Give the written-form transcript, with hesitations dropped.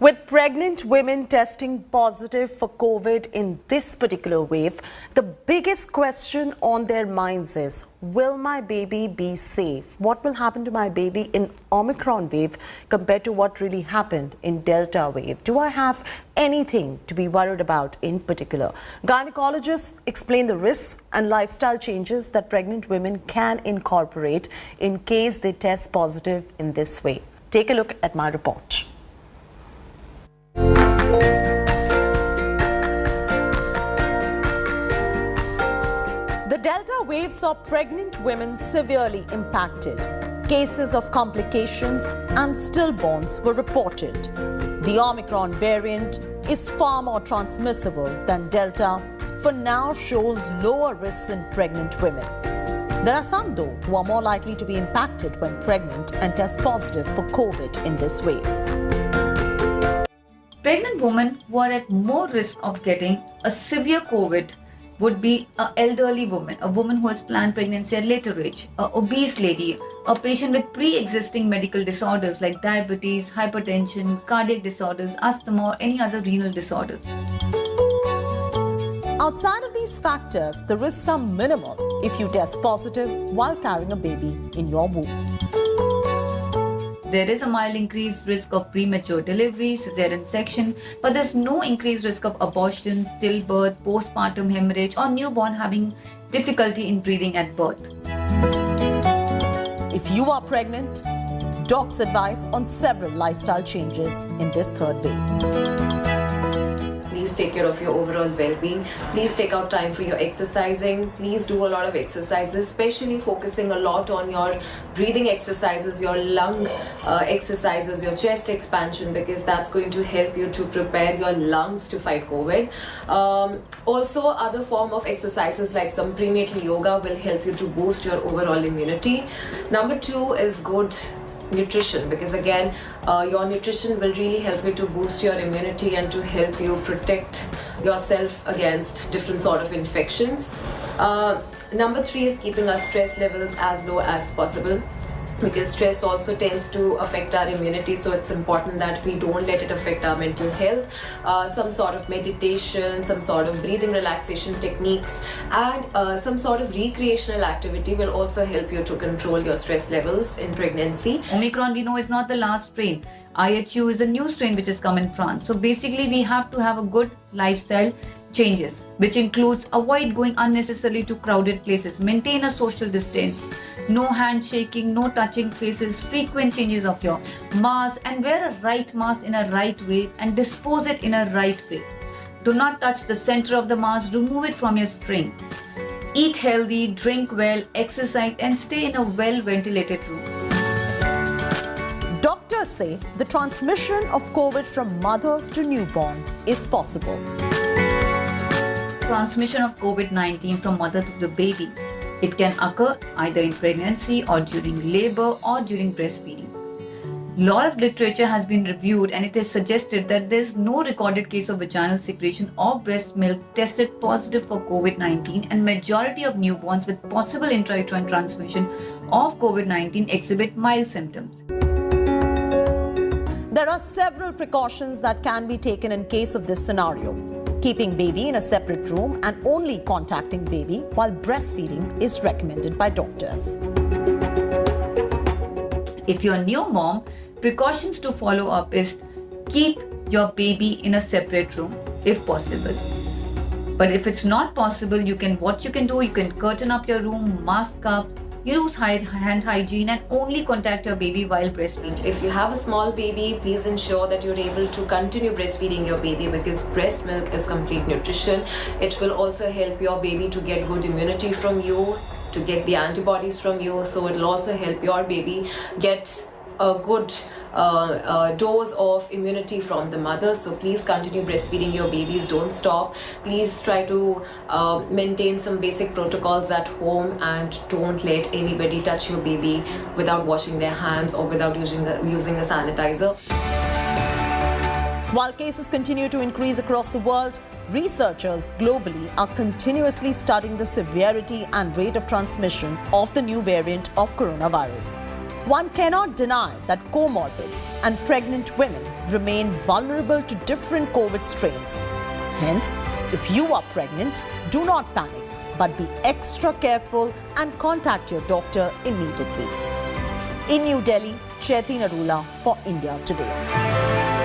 With pregnant women testing positive for COVID in this particular wave, the biggest question on their minds is, will my baby be safe? What will happen to my baby in Omicron wave compared to what really happened in Delta wave? Do I have anything to be worried about in particular? Gynecologists explain the risks and lifestyle changes that pregnant women can incorporate in case they test positive in this way. Take a look at my report. The Delta wave saw pregnant women severely impacted. Cases of complications and stillborns were reported. The Omicron variant is far more transmissible than Delta, for now shows lower risks in pregnant women. There are some, though, who are more likely to be impacted when pregnant and test positive for COVID in this wave. Pregnant women who are at more risk of getting a severe COVID would be an elderly woman, a woman who has planned pregnancy at later age, an obese lady, a patient with pre-existing medical disorders like diabetes, hypertension, cardiac disorders, asthma, or any other renal disorders. Outside of these factors, the risks are minimal if you test positive while carrying a baby in your womb. There is a mild increased risk of premature delivery, cesarean section, but there's no increased risk of abortion, stillbirth, postpartum hemorrhage, or newborn having difficulty in breathing at birth. If you are pregnant, docs advise on several lifestyle changes in this third wave. Please take care of your overall well-being. Please take out time for your exercising. Please do a lot of exercises, especially focusing a lot on your breathing exercises, your lung exercises, your chest expansion, because that's going to help you to prepare your lungs to fight COVID. Also, other form of exercises like some prenatal yoga will help you to boost your overall immunity. Number 2 is good nutrition, because again your nutrition will really help you to boost your immunity and to help you protect yourself against different sort of infections. Number 3 is keeping our stress levels as low as possible, because stress also tends to affect our immunity, so it's important that we don't let it affect our mental health. Some sort of meditation, some sort of breathing relaxation techniques, and some sort of recreational activity will also help you to control your stress levels in pregnancy. Omicron, we know, is not the last strain. IHU is a new strain which has come in France. So basically we have to have a good lifestyle changes, which includes avoid going unnecessarily to crowded places, maintain a social distance, no handshaking, no touching faces, frequent changes of your mask, and wear a right mask in a right way and dispose it in a right way. Do not touch the center of the mask, remove it from your string. Eat healthy, drink well, exercise, and stay in a well-ventilated room. Doctors say the transmission of COVID from mother to newborn is possible. Transmission of COVID-19 from mother to the baby. It can occur either in pregnancy or during labor or during breastfeeding. A lot of literature has been reviewed, and it is suggested that there is no recorded case of vaginal secretion or breast milk tested positive for COVID-19, and majority of newborns with possible intrauterine transmission of COVID-19 exhibit mild symptoms. There are several precautions that can be taken in case of this scenario. Keeping baby in a separate room and only contacting baby while breastfeeding is recommended by doctors. If you're a new mom, precautions to follow up is keep your baby in a separate room if possible. But if it's not possible, you can curtain up your room, mask up, use hand hygiene, and only contact your baby while breastfeeding. If you have a small baby, please ensure that you're able to continue breastfeeding your baby, because breast milk is complete nutrition. It will also help your baby to get good immunity from you, to get the antibodies from you, so it will also help your baby get a good dose of immunity from the mother. So please continue breastfeeding your babies, don't stop. Please try to maintain some basic protocols at home, and don't let anybody touch your baby without washing their hands or without using a sanitizer. While cases continue to increase across the world, researchers globally are continuously studying the severity and rate of transmission of the new variant of coronavirus. One cannot deny that comorbids and pregnant women remain vulnerable to different COVID strains. Hence, if you are pregnant, do not panic, but be extra careful and contact your doctor immediately. In New Delhi, Chaiti Narula for India Today.